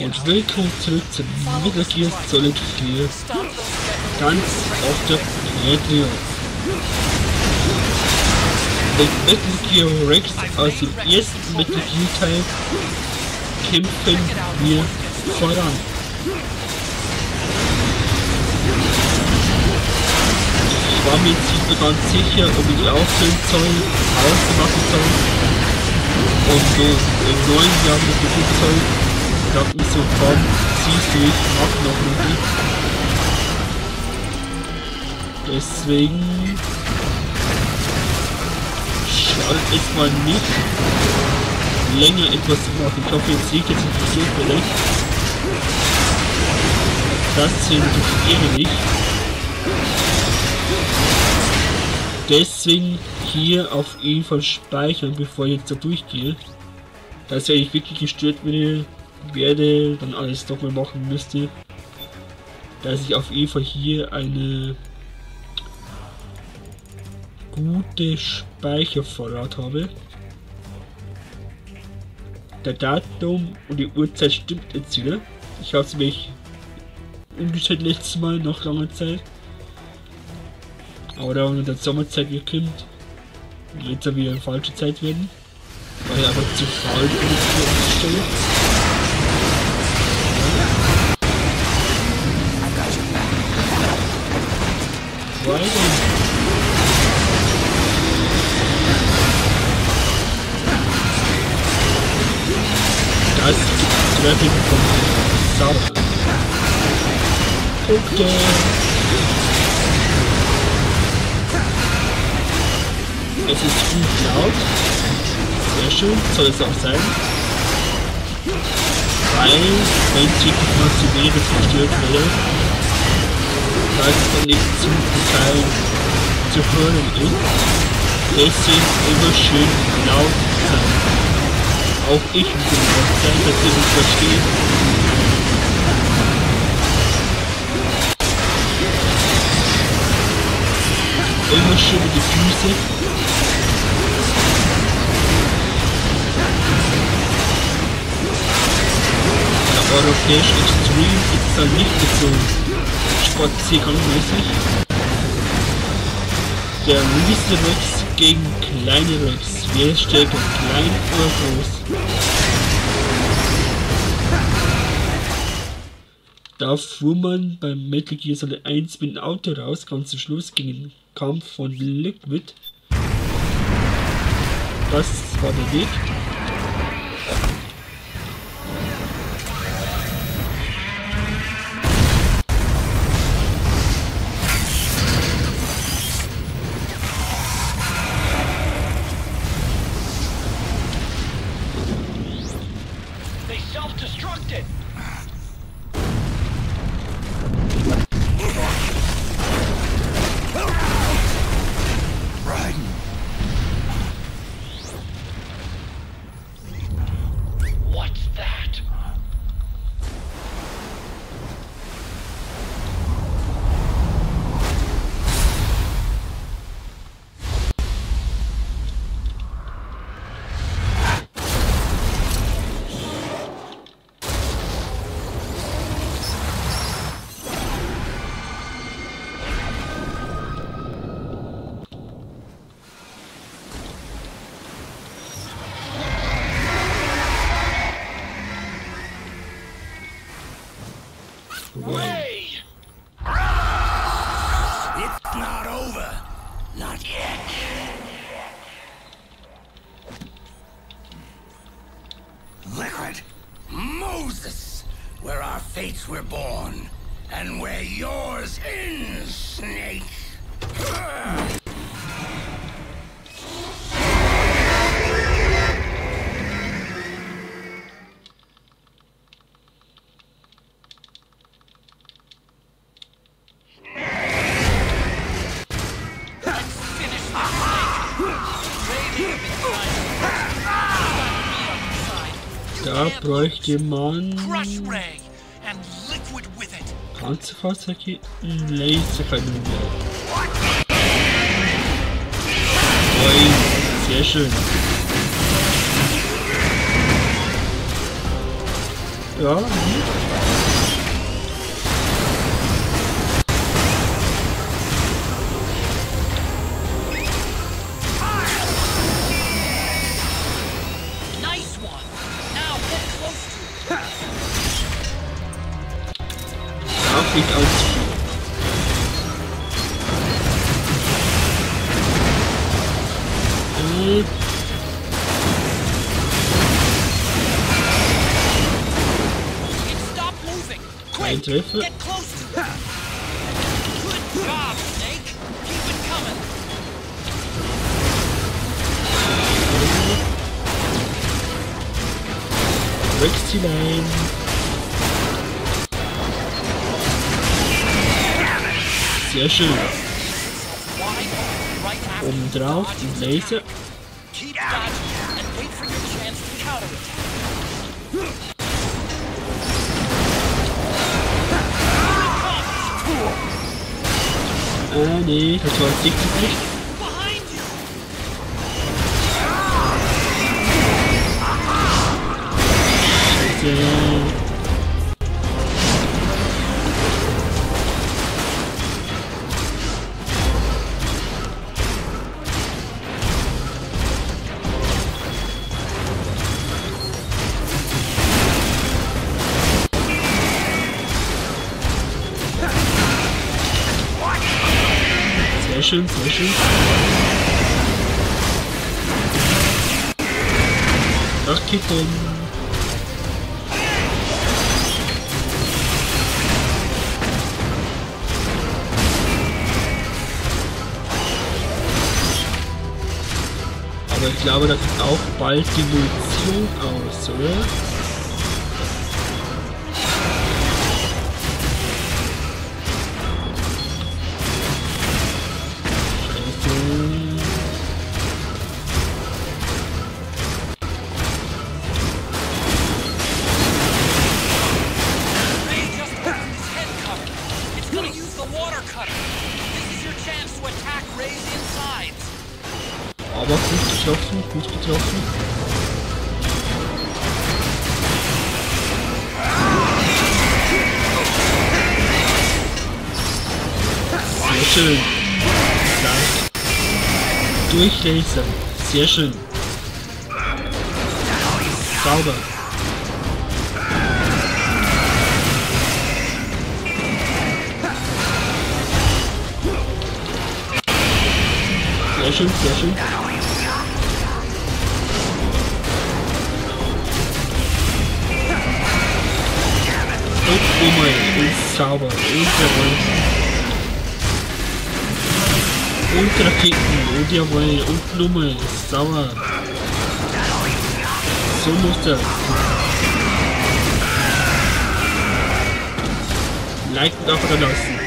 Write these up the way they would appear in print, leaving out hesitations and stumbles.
Und willkommen zurück zu Metal Gear Solid 4, ganz auf der Patriots. Mit Metal Gear Rex aus dem ersten Metal Gear Teil kämpfen wir voran. Ich war mir jetzt nicht so ganz sicher, ob ich aufhören soll, Pause machen soll und so im neuen Jahr mit beginnen soll. Ich dachte mir so, komm, zieh's durch, mach noch nicht. Deswegen schaut es mal nicht länger etwas zu machen. Ich hoffe, ihr seht jetzt nicht so vielleicht. Das sind die nicht. Deswegen hier auf jeden Fall speichern, bevor ich jetzt da durchgehe. Dass ich wirklich gestört werde, dann alles nochmal machen müsste. Dass ich auf jeden Fall hier eine gute Speichervorrat habe. Der Datum und die Uhrzeit stimmt jetzt wieder. Ich habe es mich umgestellt letztes Mal nach langer Zeit. Aber da in der Sommerzeit gekommen. Jetzt soll wieder eine falsche Zeit werden. Weil ich einfach zu faul bin, das umzustellen. Weiter. Das Traffic von South. Punkte. Es ist gut laut. Sehr schön, soll es auch sein. Weil, wenn es wirklich mal zu Wege zerstört wäre, da es dann nicht zu Teil zu hören ist, deswegen immer schön laut sein. Auch ich muss laut sein, dass ihr mich versteht. Immer schön mit die Füße. Europäisch Extreme ist dann nicht so Sportseegang-mäßig. Der Rex gegen kleine Rex. Wer ist stärker, klein oder groß? Da fuhr man beim Metal Gear Solid 1 mit dem Auto raus, ganz zum Schluss gegen den Kampf von Liquid. Das war der Weg. Were born, and where yours ends, Snake. Da bräuchte man Panzerfahrzeuge, Laserkanone. Sehr schön. Ja. Nice one. Now get close to it. Auch nicht allzu viel. Stop moving. Ein Quick. Treffer. Get close to it. Good job, Snake. Keep it coming. Wächst hinein. Sehr schön. Wide open right after Oben drauf den Laser. keep dodging and wait for your chance to counterattack. Nee, das war dick nicht. Behind you. Scheiße. Sehr schön, sehr schön. Nachkicken. Aber ich glaube, das ist auch bald die Munition aus, oder? Ray just opened his head cover. It's gonna use the water cutter. This is your chance to attack Ray's insides. Aber gut getroffen, gut getroffen. Sehr schön. Gleich. Durchlasern. Sehr schön. Sauber. Sehr schön, sehr schön. Und Nummer ist sauber. Und jawohl. Und Raketen. Und jawohl. Und Nummer ist sauber. So muss das. Liken darf er lassen.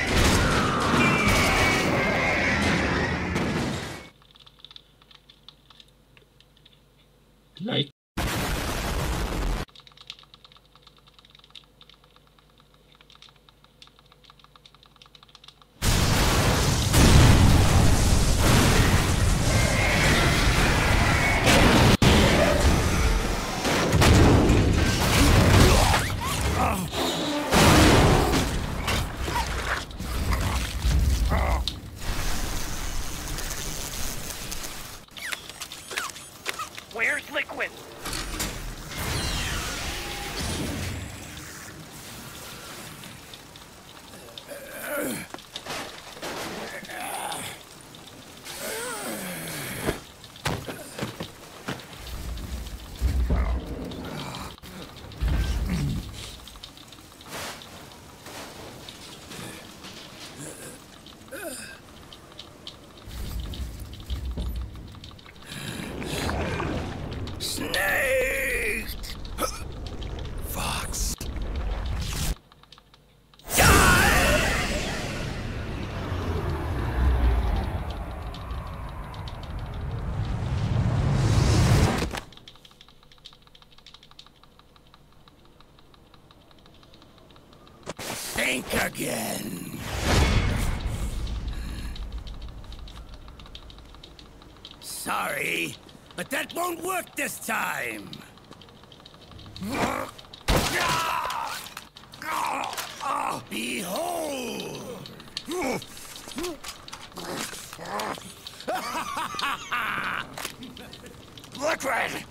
Like. Where's Liquid? Snake! Fox. Think again. Sorry, but that won't work this time. Behold! Liquid!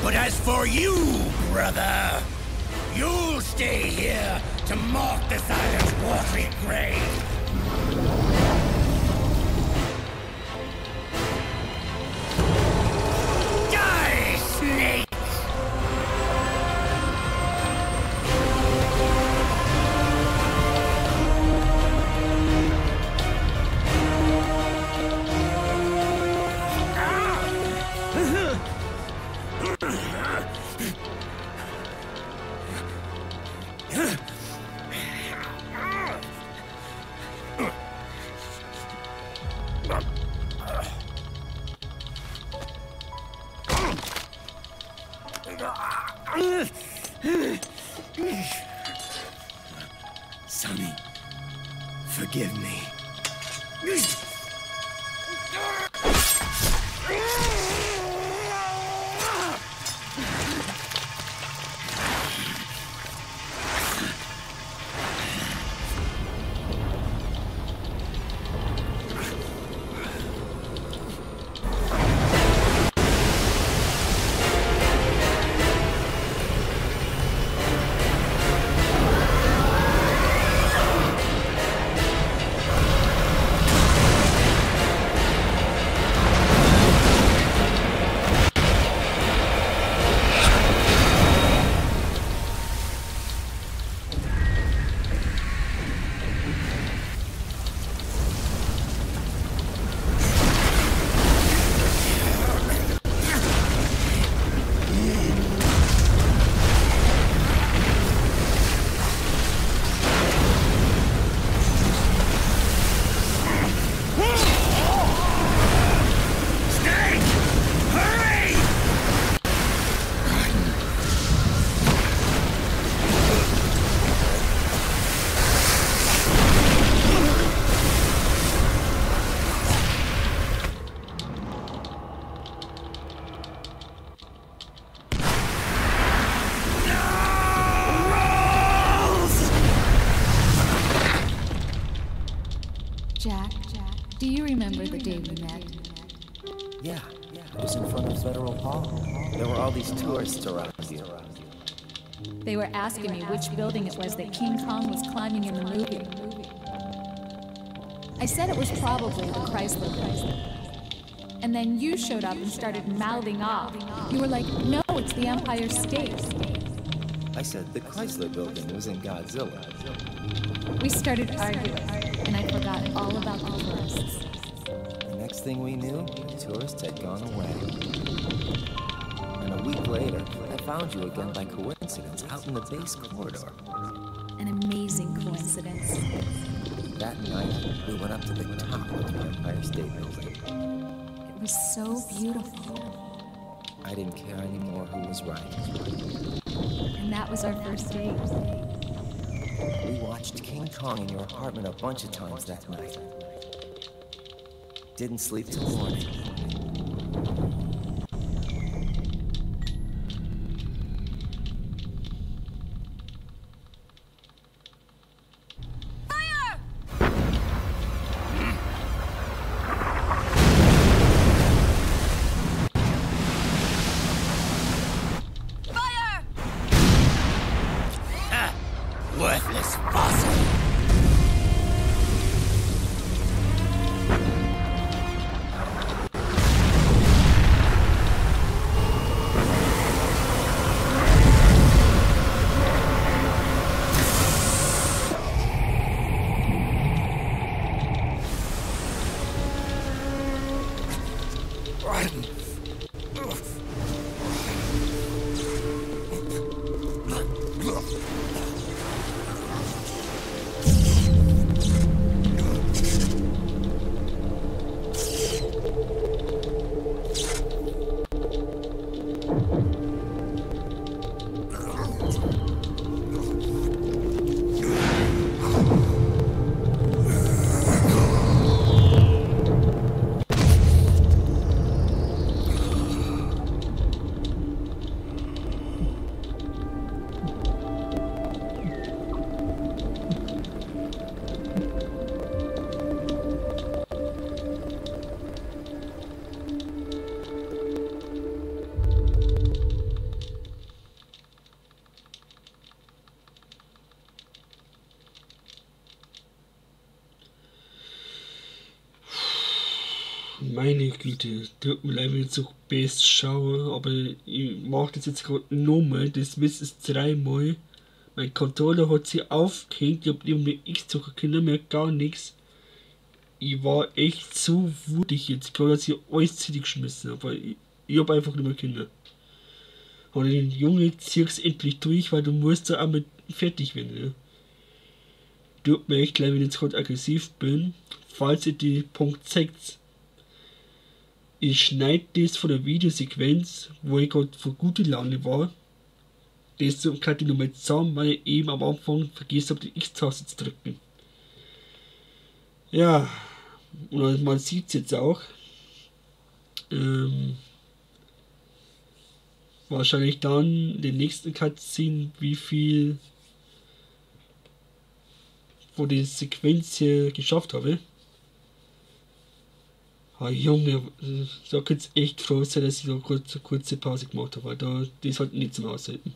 But as for you, brother, you'll stay here to mark the silent's watery grave. Die, snake! Sonny, forgive me. Do you remember the day we met? Yeah. It was in front of Federal Hall. There were all these tourists around you. They were asking me which building it was that King Kong was climbing in the movie. I said it was probably the Chrysler Building. And then you showed up and started mouthing off. You were like, no, it's the Empire State. I said the Chrysler Building was in Godzilla. We started arguing, and I forgot all about the tourists. The next thing we knew, the tourists had gone away. And a week later, I found you again by coincidence out in the base corridor. An amazing coincidence. That night, we went up to the top of the Empire State Building. It was so beautiful. I didn't care anymore who was right. And that was our first date. We watched King Kong in your apartment a bunch of times that night. Didn't sleep till morning. worthless fossil. Meine Güte, tut mir leid, wenn ich so best schaue, aber ich mache das jetzt gerade nochmal, das Mist ist 3-mal. Mein Kontroller hat sich aufgehängt, ich hab nicht mehr X zocken können, mehr gar nichts. Ich war echt so wutig jetzt, gerade dass ich alles zurückgeschmissen habe, weil ich hab einfach nicht mehr können. Aber den Junge, zieh's endlich durch, weil du musst da einmal fertig werden. Ja. Tut mir echt leid, wenn ich jetzt gerade aggressiv bin, falls ihr die Punkt zeigt. Ich schneide das von der Videosequenz, wo ich gerade vor gute Laune war. Das kann ich nochmal zusammen, weil ich eben am Anfang vergessen habe, die X-Taste zu drücken. Ja, und man sieht es jetzt auch. Wahrscheinlich dann den nächsten Cutscene, wie viel von der Sequenz hier geschafft habe. Ah, Junge, da könnte es echt froh sein, dass ich da kurz eine kurze Pause gemacht habe, weil das halt nicht zum Aushalten.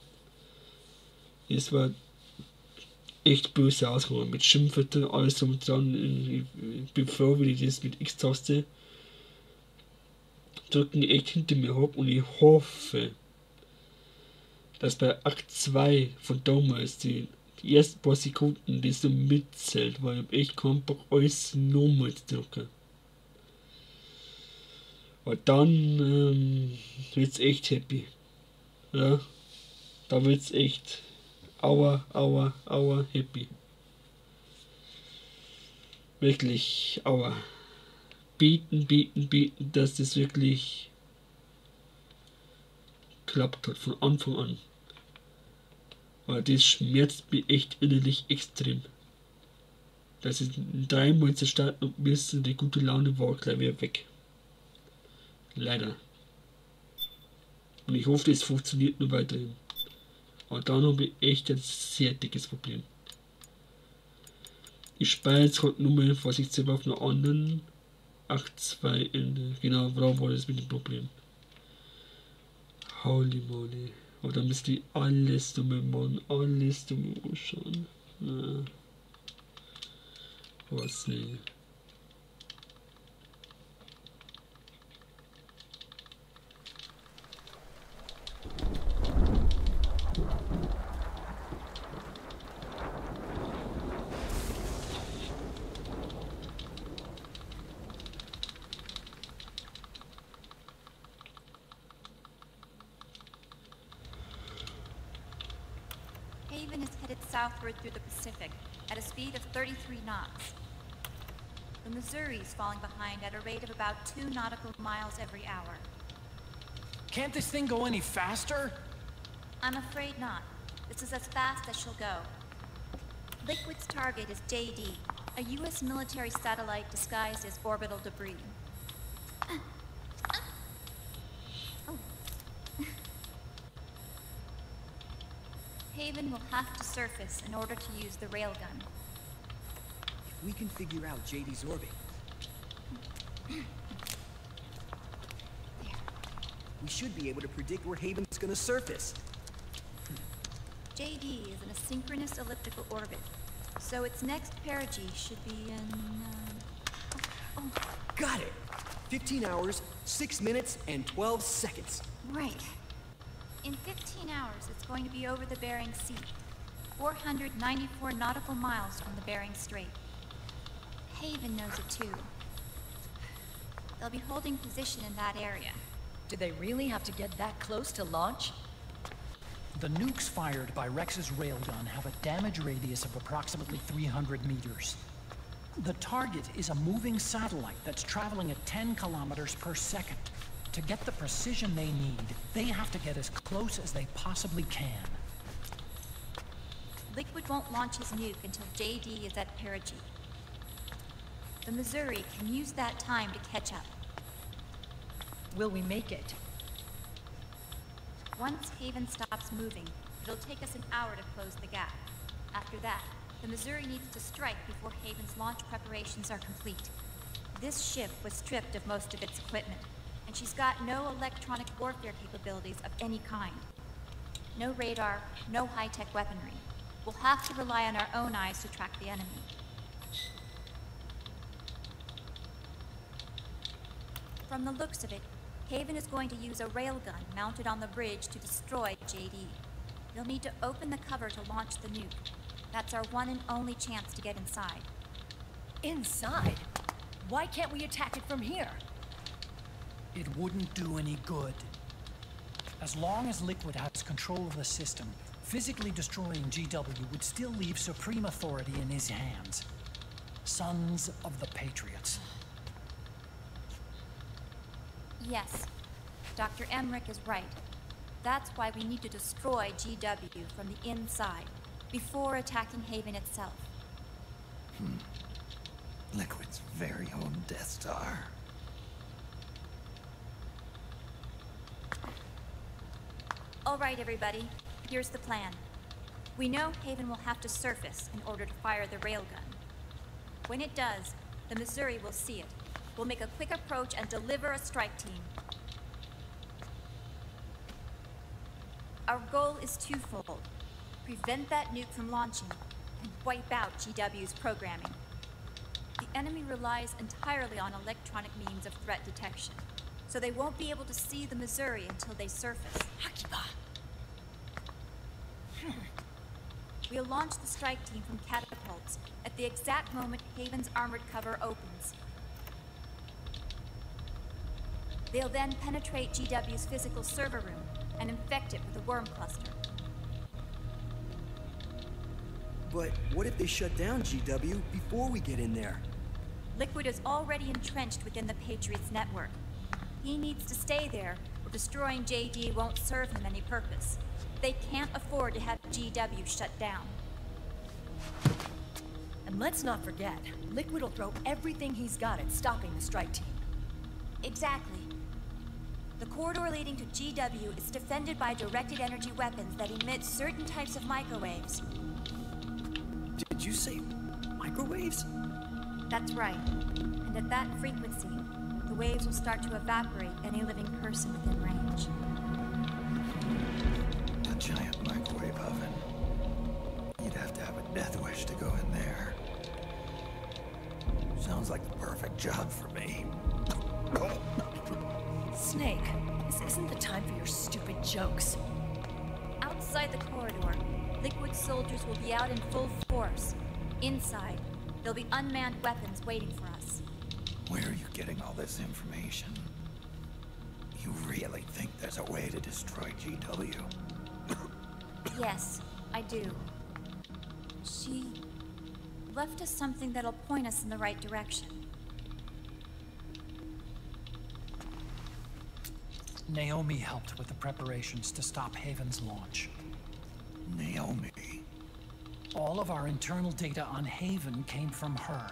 Das war echt böse ausgegangen, mit Schimpfwörtern, alles drum und dran. Ich bin froh, wenn ich das mit X-Taste drücken echt hinter mir habe und ich hoffe, dass bei Akt 2 von damals die ersten paar Sekunden das so mitzählt, weil ich habe echt keinen Bock, alles nochmal zu drücken. Und dann wird's echt happy. Ja, da wird's echt aua happy. Wirklich aua. Beten, dass das wirklich klappt hat von Anfang an. Weil das schmerzt mich echt innerlich extrem. Dass ich 3-mal zerstarten müssen, die gute Laune war gleich wieder weg. Leider. Und ich hoffe, es funktioniert nur weiterhin. Aber dann habe ich echt ein sehr dickes Problem. Ich speichere jetzt gerade nur mal, was ich selber auf einer anderen Akt 2 Ende. Genau, warum war das mit dem Problem? Holy moly. Aber da müsste ich alles dumme machen, alles dumme anschauen. Was ne? Haven is headed southward through the Pacific at a speed of 33 knots. The Missouri is falling behind at a rate of about 2 nautical miles every hour. Can't this thing go any faster? I'm afraid not. This is as fast as she'll go. Liquid's target is JD, a U.S. military satellite disguised as orbital debris. Haven will have to surface in order to use the railgun. If we can figure out JD's orbit, we should be able to predict where Haven's gonna surface. JD is in a synchronous elliptical orbit, so its next perigee should be in, Got it! 15 hours, 6 minutes, and 12 seconds. Right. In 15 hours, it's going to be over the Bering Sea, 494 nautical miles from the Bering Strait. Haven knows it too. They'll be holding position in that area. Do they really have to get that close to launch? The nukes fired by Rex's railgun have a damage radius of approximately 300 meters. The target is a moving satellite that's traveling at 10 kilometers per second. To get the precision they need, they have to get as close as they possibly can. Liquid won't launch his nuke until JD is at perigee. The Missouri can use that time to catch up. Will we make it? Once Haven stops moving, it'll take us an hour to close the gap. After that, the Missouri needs to strike before Haven's launch preparations are complete. This ship was stripped of most of its equipment, and she's got no electronic warfare capabilities of any kind. No radar, no high-tech weaponry. We'll have to rely on our own eyes to track the enemy. From the looks of it, Haven is going to use a railgun mounted on the bridge to destroy JD. They'll need to open the cover to launch the nuke. That's our one and only chance to get inside. Inside? Why can't we attack it from here? It wouldn't do any good. As long as Liquid has control of the system, physically destroying GW would still leave supreme authority in his hands. Sons of the Patriots. Yes, Dr. Emmerich is right. That's why we need to destroy GW from the inside, before attacking Haven itself. Liquid's very own Death Star. All right, everybody. Here's the plan. We know Haven will have to surface in order to fire the railgun. When it does, the Missouri will see it. We'll make a quick approach and deliver a strike team. Our goal is twofold. Prevent that nuke from launching and wipe out GW's programming. The enemy relies entirely on electronic means of threat detection, so they won't be able to see the Missouri until they surface. We'll launch the strike team from catapults at the exact moment Haven's armored cover opens. They'll then penetrate GW's physical server room and infect it with a worm cluster. But what if they shut down GW before we get in there? Liquid is already entrenched within the Patriots network. He needs to stay there, or destroying JD won't serve him any purpose. They can't afford to have GW shut down. And let's not forget, Liquid will throw everything he's got at stopping the strike team. Exactly. The corridor leading to GW is defended by directed energy weapons that emit certain types of microwaves. Did you say microwaves? That's right. And at that frequency, the waves will start to evaporate any living person within range. A giant microwave oven. You'd have to have a death wish to go in there. Sounds like the perfect job for me. Snake, this isn't the time for your stupid jokes. Outside the corridor, Liquid soldiers will be out in full force. Inside, there'll be unmanned weapons waiting for us. Where are you getting all this information? You really think there's a way to destroy GW? Yes, I do. She left us something that'll point us in the right direction. Naomi helped with the preparations to stop Haven's launch. Naomi? All of our internal data on Haven came from her.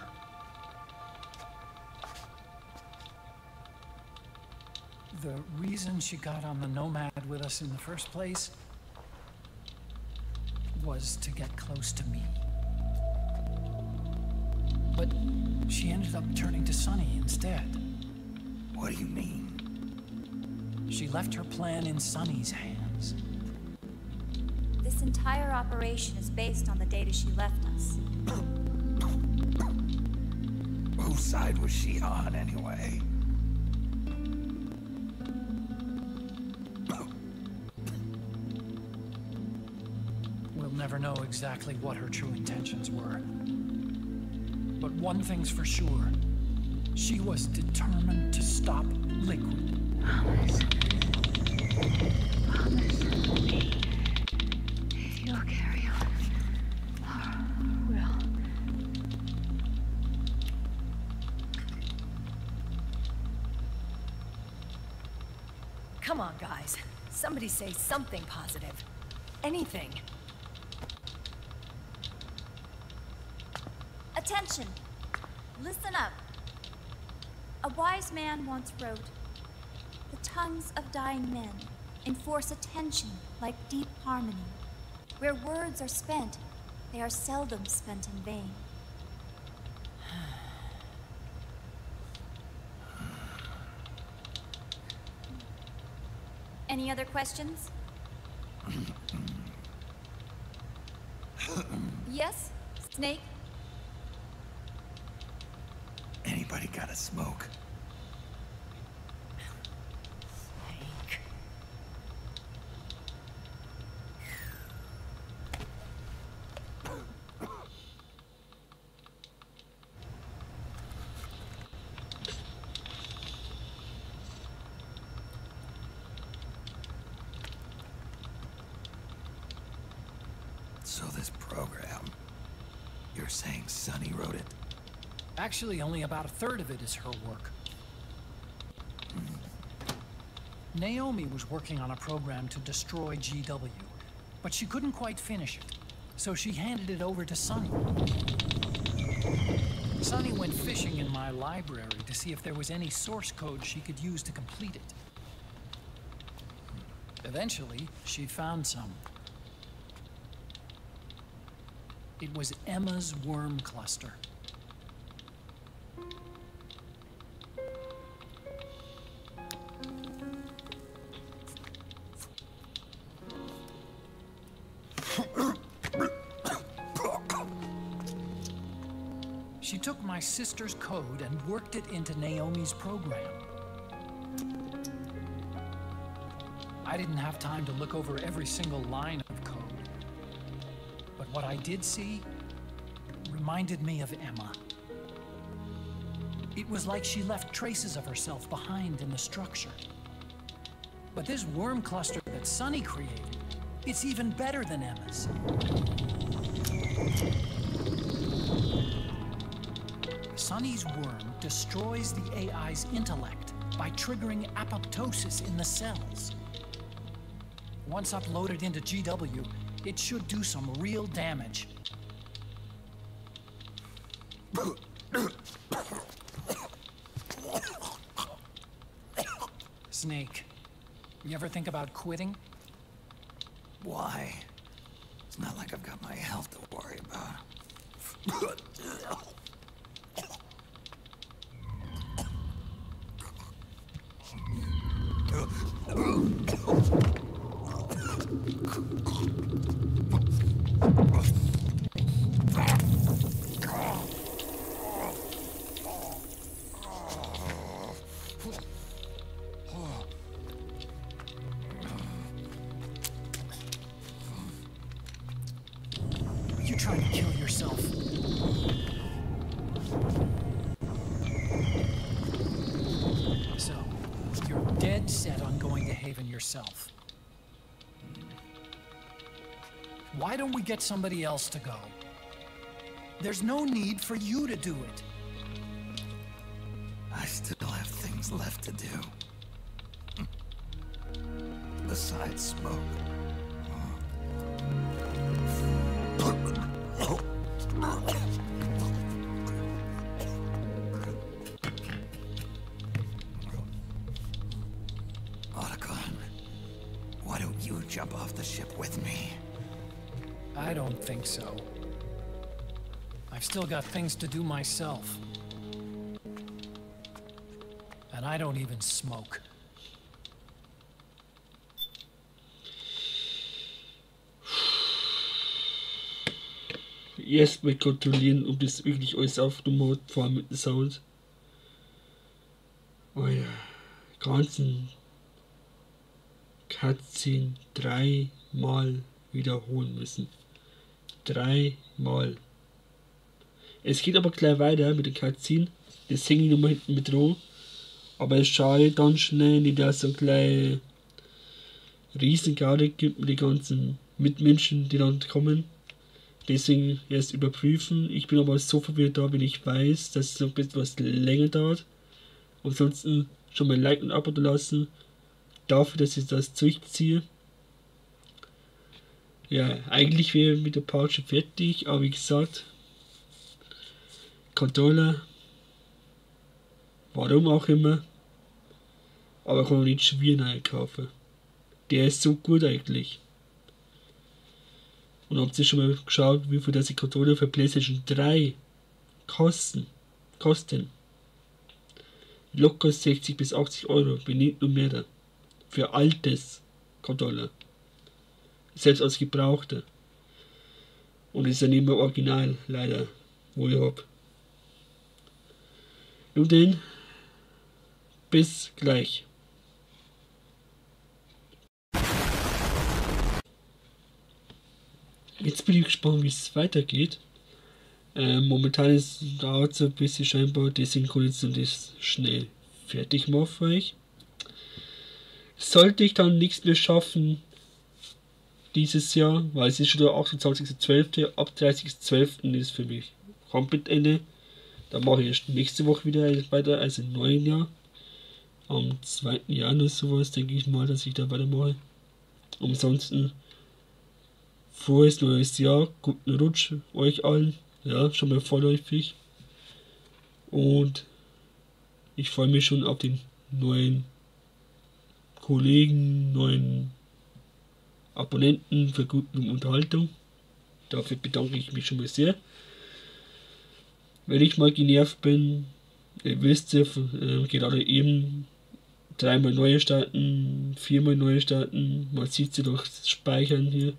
The reason she got on the Nomad with us in the first place was to get close to me. But she ended up turning to Sonny instead. What do you mean? She left her plan in Sonny's hands. This This entire operation is based on the data she left us. Whose side was she on, anyway? We'll never know exactly what her true intentions were. But one thing's for sure. She was determined to stop Liquid. Promise me. You'll carry on. Laura will. Come on, guys. Somebody say something positive. Anything. Attention! Listen up. A wise man once wrote, "The tongues of dying men enforce attention like deep harmony. Where words are spent, they are seldom spent in vain." Any other questions? Yes, Snake? Anybody got a smoke? Snake. So this program, you're saying Sonny wrote it? Actually, only about a third of it is her work. Naomi was working on a program to destroy GW, but she couldn't quite finish it, so she handed it over to Sonny. Sonny went fishing in my library to see if there was any source code she could use to complete it. Eventually, she found some. It was Emma's worm cluster. She took my sister's code and worked it into Naomi's program. I didn't have time to look over every single line of code. But what I did see reminded me of Emma. It was like she left traces of herself behind in the structure. But this worm cluster that Sonny created, it's even better than Emma's. Sonny's worm destroys the AI's intellect by triggering apoptosis in the cells. Once uploaded into GW, it should do some real damage. Snake, you ever think about quitting? Why? It's not like I've got my health to worry about. You trying to kill yourself? So, you're dead set on going to Haven yourself. Why don't we get somebody else to go? There's no need for you to do it. I still have things left to do. Besides smoke. Otacon, why don't you jump off the ship with me? I don't think so. I've still got things to do myself. And I don't even smoke. erstmal kontrollieren, ob das wirklich alles aufgenommen hat, vor allem mit dem Sound. Oh ja, ganzen Cutscene 3-mal wiederholen müssen. 3-mal. Es geht aber gleich weiter mit der Cutscene. Das hänge ich nochmal hinten mit dran. Aber es schadet dann schnell, nicht dass so eine kleine Riesengarde gibt mit den ganzen Mitmenschen, die dann kommen. Deswegen erst überprüfen. Ich bin aber so verwirrt da, wenn ich weiß, dass es noch etwas länger dauert. Ansonsten schon mal ein Like und Abo da lassen. Dafür, dass ich das durchziehe. Ja, eigentlich wäre mit der Part schon fertig, aber wie gesagt, Kontroller, warum auch immer, aber kann man nicht schon wieder neu kaufen. Der ist so gut eigentlich. Und habt ihr schon mal geschaut, wie viel das die Kontroller für PlayStation 3 kosten? Locker 60 bis 80 Euro, wenn nicht nur mehr da. Für altes Kontroller. Selbst als gebrauchte. Und ist ja nicht mehr original, leider, wo ich hab. Nun denn, bis gleich. Jetzt bin ich gespannt, wie es weitergeht. Momentan dauert es ein bisschen scheinbar, deswegen kann ich das schnell fertig machen für euch. Sollte ich dann nichts mehr schaffen dieses Jahr, weil es ist schon der 28.12., ab 30.12. ist für mich komplett Ende. Dann mache ich erst nächste Woche wieder weiter, also im neuen Jahr. Am 2. Januar sowas, denke ich mal, dass ich da weitermache. Ansonsten, frohes neues Jahr, guten Rutsch euch allen, ja, schon mal vorläufig. Und ich freue mich schon auf den neuen Kollegen, neuen Abonnenten für gute Unterhaltung. Dafür bedanke ich mich schon mal sehr. Wenn ich mal genervt bin, ihr wisst ja, gerade eben 3-mal neue starten, 4-mal neue starten, man sieht sie durch das Speichern hier.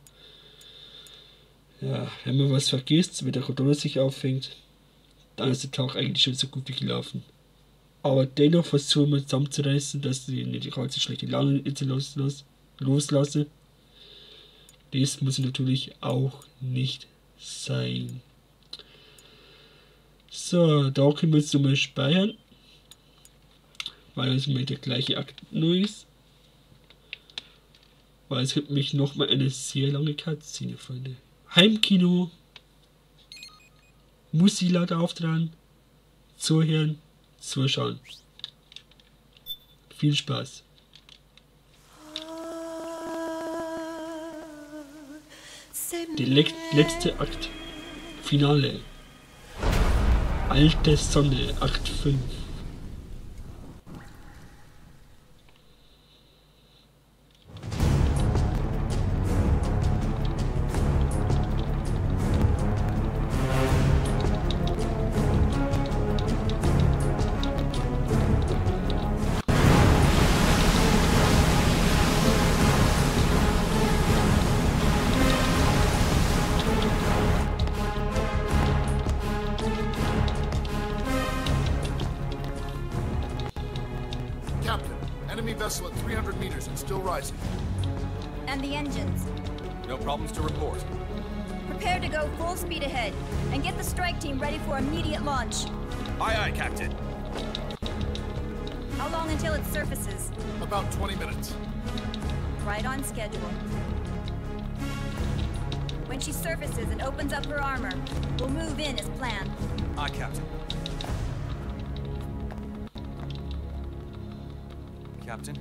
Ja, wenn man was vergisst, wenn der Kontroller sich auffängt, dann ist der Tag eigentlich schon so gut wie gelaufen. Aber dennoch versuchen wir zusammenzureißen, dass ich nicht die ganze schlechte Laune loslasse. Das muss natürlich auch nicht sein. So, da können wir jetzt nochmal speichern, weil es mir der gleiche Akt nur ist. Weil es gibt mich nochmal eine sehr lange Cutscene, Freunde. Heimkino, Musik lauter auftragen, zuhören, zuschauen. Viel Spaß. Der letzte Akt. Finale. Alte Sonne, Akt 5. Vessel at 300 meters and still rising. And the engines? No problems to report. Prepare to go full speed ahead and get the strike team ready for immediate launch. Aye, aye, Captain. How long until it surfaces? About 20 minutes. Right on schedule. When she surfaces and opens up her armor, we'll move in as planned. Aye, Captain. Captain?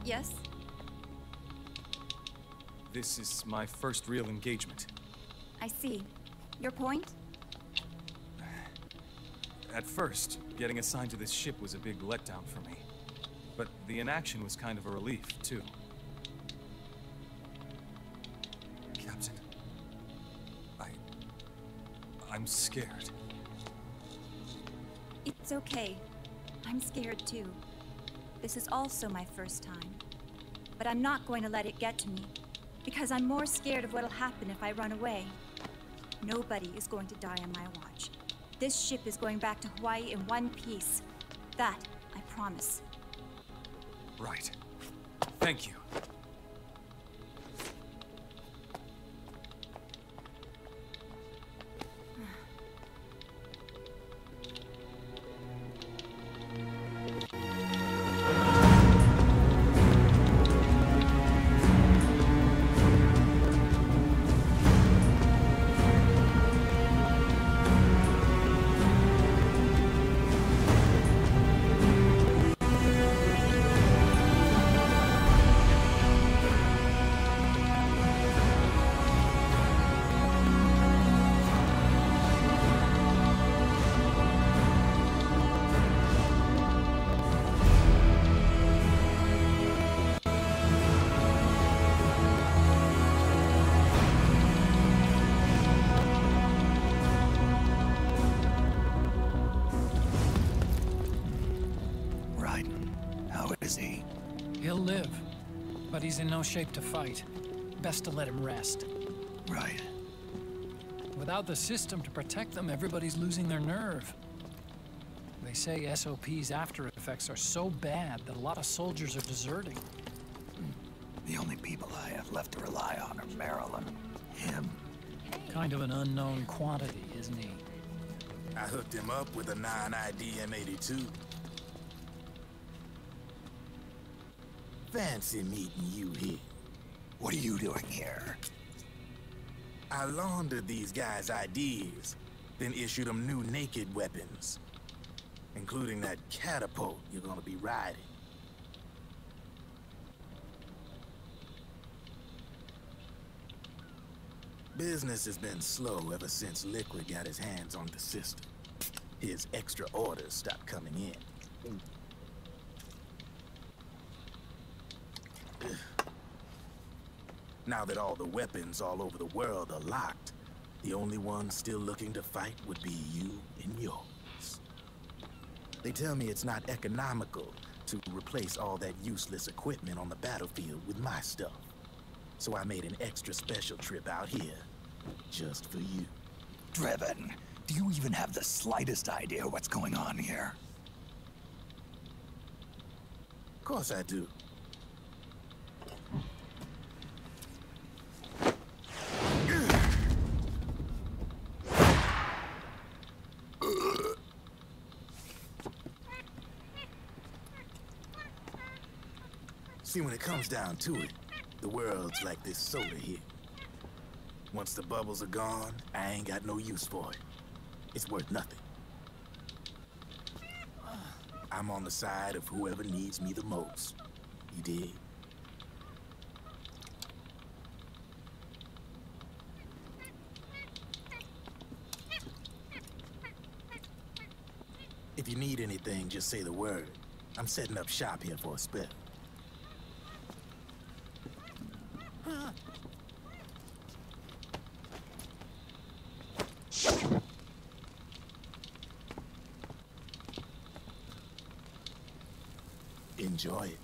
Yes? This is my first real engagement. I see. Your point? At first, getting assigned to this ship was a big letdown for me. But the inaction was kind of a relief, too. Captain, I'm scared. It's okay. I'm scared too. This is also my first time. But I'm not going to let it get to me, because I'm more scared of what'll happen if I run away. Nobody is going to die on my watch. This ship is going back to Hawaii in one piece. That, I promise. Right. Thank you. He'll live, but he's in no shape to fight. Best to let him rest. Right. Without the system to protect them, everybody's losing their nerve. They say SOP's after effects are so bad that a lot of soldiers are deserting. The only people I have left to rely on are Marilyn, him. Kind of an unknown quantity, isn't he? I hooked him up with a non-ID M82. Fancy meeting you here. What are you doing here? I laundered these guys' IDs, then issued them new naked weapons, including that catapult you're gonna be riding. Business has been slow ever since Liquid got his hands on the system. His extra orders stopped coming in. Now that all the weapons all over the world are locked, the only ones still looking to fight would be you and yours. They tell me it's not economical to replace all that useless equipment on the battlefield with my stuff. So I made an extra special trip out here, just for you. Driven, do you even have the slightest idea what's going on here? Of course I do. See, when it comes down to it, the world's like this soda here. Once the bubbles are gone, I ain't got no use for it. It's worth nothing. I'm on the side of whoever needs me the most. You dig? If you need anything, just say the word. I'm setting up shop here for a spell. Enjoy it.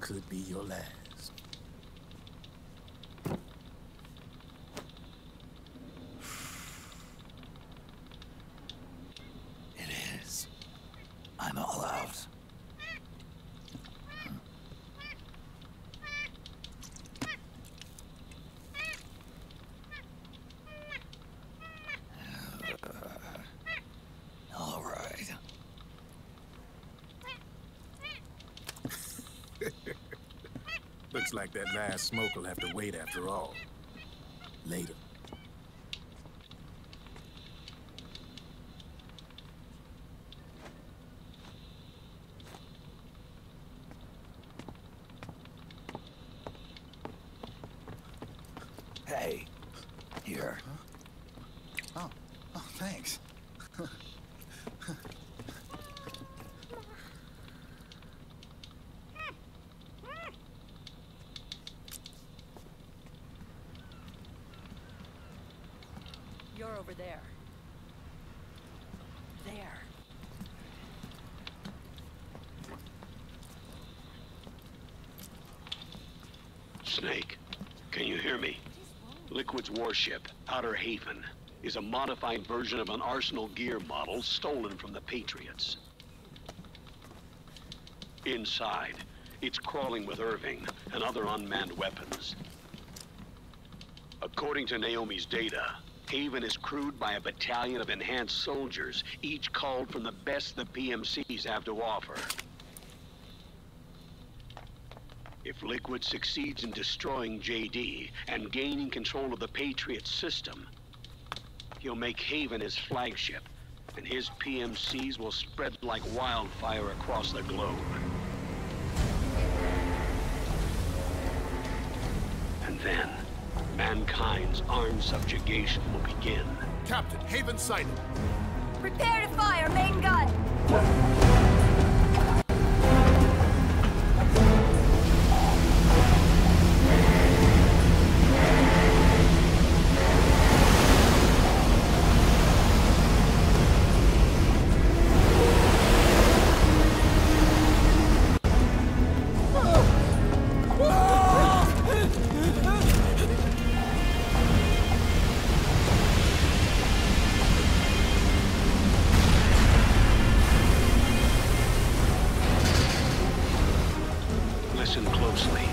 Could be your last. It is. I'm all out. All right. Looks like that last smoke will have to wait after all. Later. Hey, here. Huh? Oh, thanks. You're over there. There. Snake, can you hear me? Liquid's warship, Outer Haven. is a modified version of an Arsenal gear model stolen from the Patriots. Inside, it's crawling with Irving and other unmanned weapons. According to Naomi's data, Haven is crewed by a battalion of enhanced soldiers, each called from the best the PMCs have to offer. If Liquid succeeds in destroying JD and gaining control of the Patriot system, he'll make Haven his flagship, and his PMCs will spread like wildfire across the globe. And then, mankind's armed subjugation will begin. Captain, Haven sighted. Prepare to fire, main gun! Listen closely.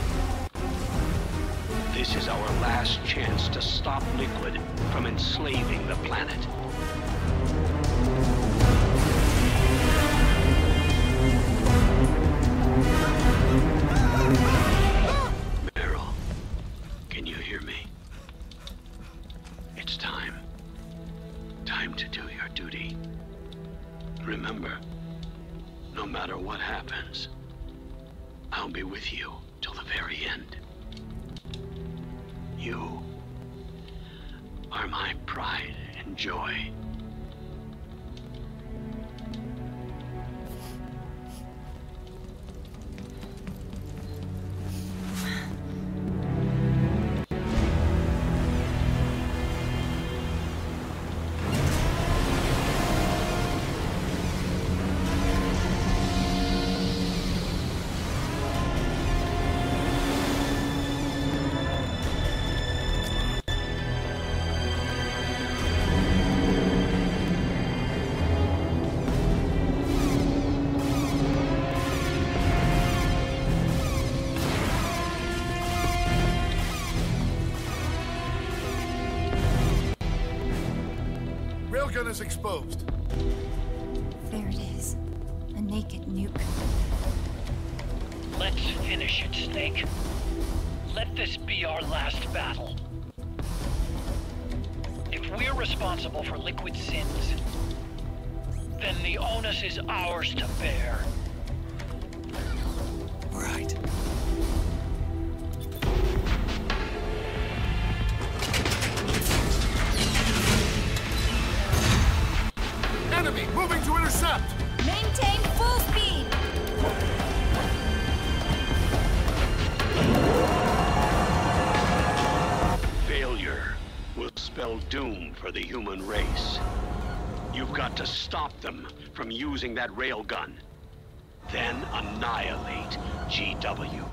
This is our last chance to stop Liquid from enslaving the planet. Meryl, can you hear me? It's time. Time to do your duty. Remember, no matter what happens, I'll be with you till the very end. You are my pride and joy. Railgun is exposed. There it is. A naked nuke. Let's finish it, Snake. Let this be our last battle. If we're responsible for Liquid's sins, then the onus is ours to bear. Right. Enemy moving to intercept! Maintain full speed! Failure will spell doom for the human race. You've got to stop them from using that railgun. Then annihilate GW.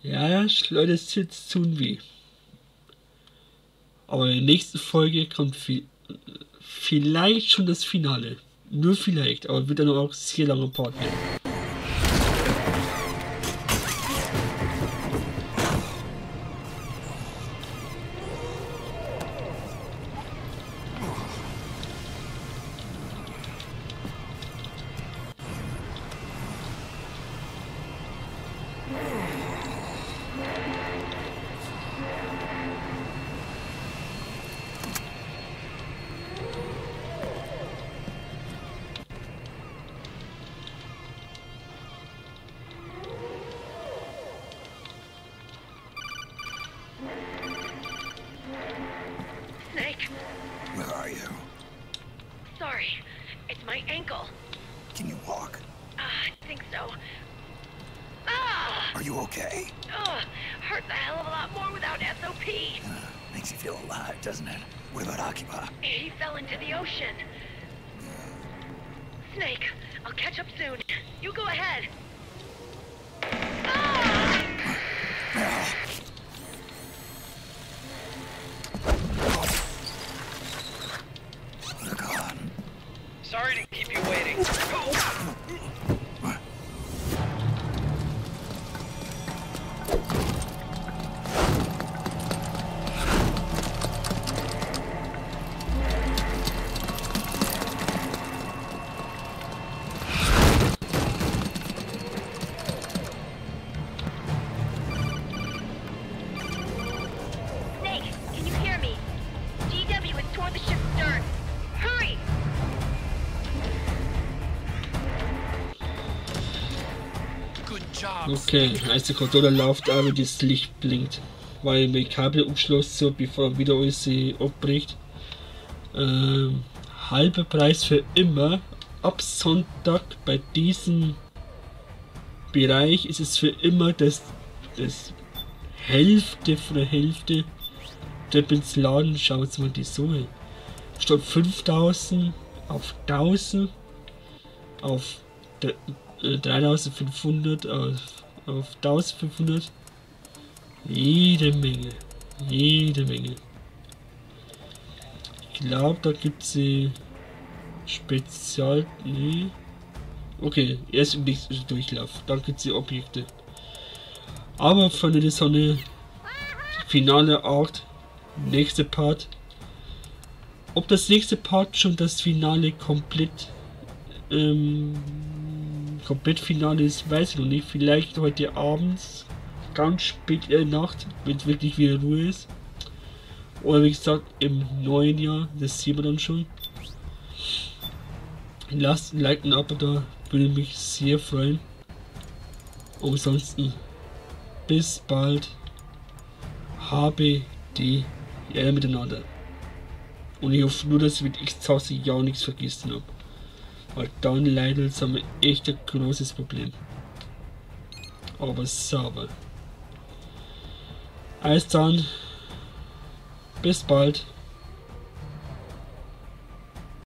Ja, Leute, jetzt tun weh. Aber in der nächsten Folge kommt vielleicht schon das Finale. Nur vielleicht, aber wird dann auch sehr lange Part werden. Sorry to keep you waiting. Okay, als der Kontroller läuft, aber das Licht blinkt, weil mein Kabel umschlossen so, bevor wieder alles abbricht. Halber Preis für immer. Ab Sonntag bei diesem Bereich ist es für immer das Hälfte von der Hälfte. Der ins Laden, schauen wir uns mal die Summe. Statt 5000 auf 1000 auf 3500 auf 1500. Jede Menge. Ich glaube, da gibt es Spezial. Nee. Okay, erst im nächsten Durchlauf. Dann gibt es die Objekte. Aber von der Sonne, finale Art, nächste Part. Ob das nächste Part schon das Finale komplett Finale ist, weiß ich noch nicht. Vielleicht heute abends, ganz spät in der Nacht, wenn es wirklich wieder Ruhe ist. Oder wie gesagt, im neuen Jahr, das sehen wir dann schon. Lasst ein Like und ein Abo da, würde mich sehr freuen. Und ansonsten, bis bald. Habe die Ehre miteinander. Und ich hoffe nur, dass ich mit X-Tausend ja nichts vergessen habe. Weil dann leider haben wir echt ein großes Problem. Aber sauber. Alles dann. Bis bald.